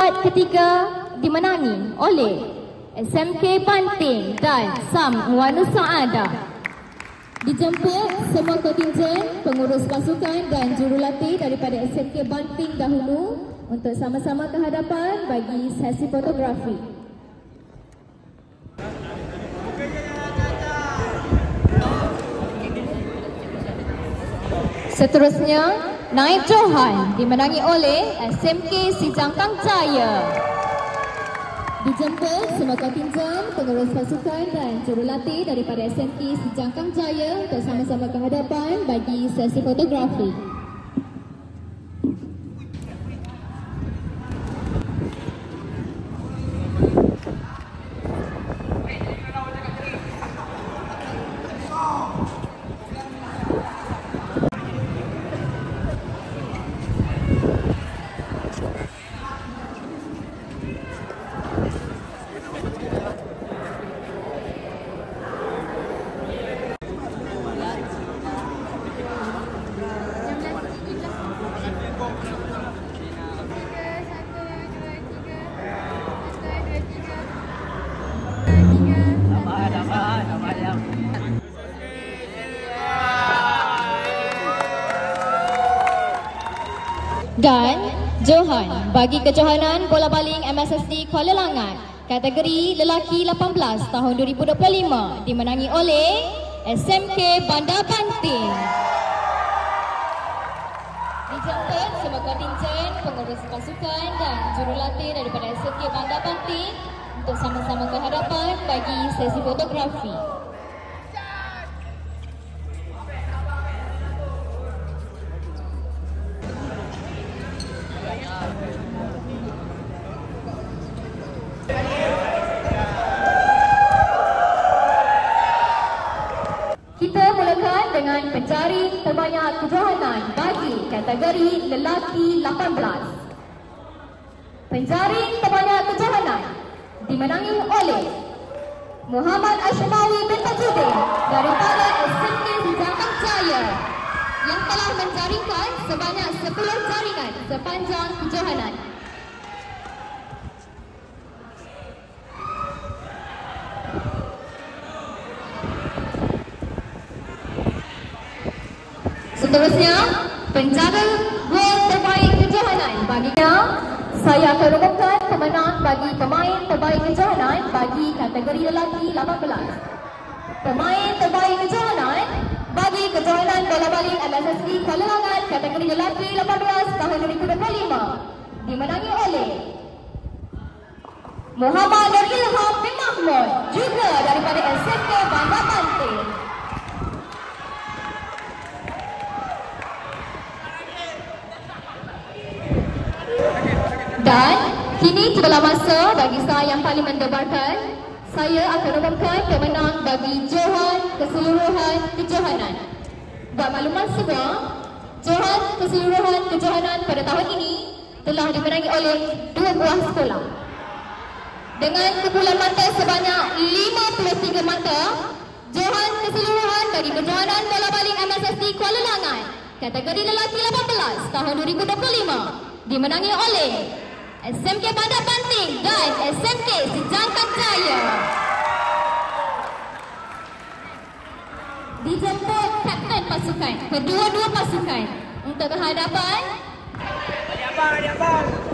Tempat ketiga dimenangi oleh SMK Banting dan Sam Wanusa Ada. Dijemput semua kontingen, pengurus pasukan dan jurulatih daripada SMK Banting dahulu untuk sama-sama ke hadapan bagi sesi fotografi. Seterusnya, Naib Johan dimenangi oleh SMK Sijangkang Jaya. Dijemput semua kontingen, pengurus pasukan dan jurulatih daripada SMK Sijangkang Jaya untuk sama-sama ke hadapan bagi sesi fotografi. Dan Johan bagi kejohanan bola baling MSSD Kuala Langat kategori lelaki 18 tahun 2025 dimenangi oleh SMK Bandar Banting. Dijemput semua kontingen, pengurus pasukan dan jurulatih daripada SMK Bandar Banting untuk sama-sama ke hadapan bagi sesi fotografi. Kita mulakan dengan penjaring terbanyak kejohanan bagi kategori lelaki 18. Penjaring terbanyak kejohanan dimenangi oleh Muhammad Ashmawi bin Tajudin daripada SMK Sijangkang Jaya yang telah menjaringkan sebanyak 10 jaringan sepanjang kejohanan. Seterusnya, penjaga gol terbaik kejohanan baginya, saya akan umumkan pemenang bagi pemain terbaik kejohanan bagi kategori lelaki 18. Pemain terbaik kejohanan bagi kejohanan bola baling MSSD Kuala Langat kategori lelaki 18 tahun 2025 dimenangi oleh Muhammad Nur Ilham bin Mahmud juga daripada SMK Bandar Banting. Dan kini tibalah masa bagi saya yang paling mendebarkan. Saya akan umumkan pemenang bagi Johan Keseluruhan Kejohanan. Buat makluman semua, Johan Keseluruhan Kejohanan pada tahun ini telah dimenangi oleh 2 buah sekolah. Dengan kumpulan mata sebanyak 53 mata, Johan Keseluruhan dari Kejohanan Bola Baling MSSD Kuala Langat kategori lelaki 18 tahun 2025 dimenangi oleh SMK Bandar Banting dan SMK Sijangkang Jaya. Dijemput kapten pasukan, kedua-dua pasukan untuk kehadapan. Balik abang.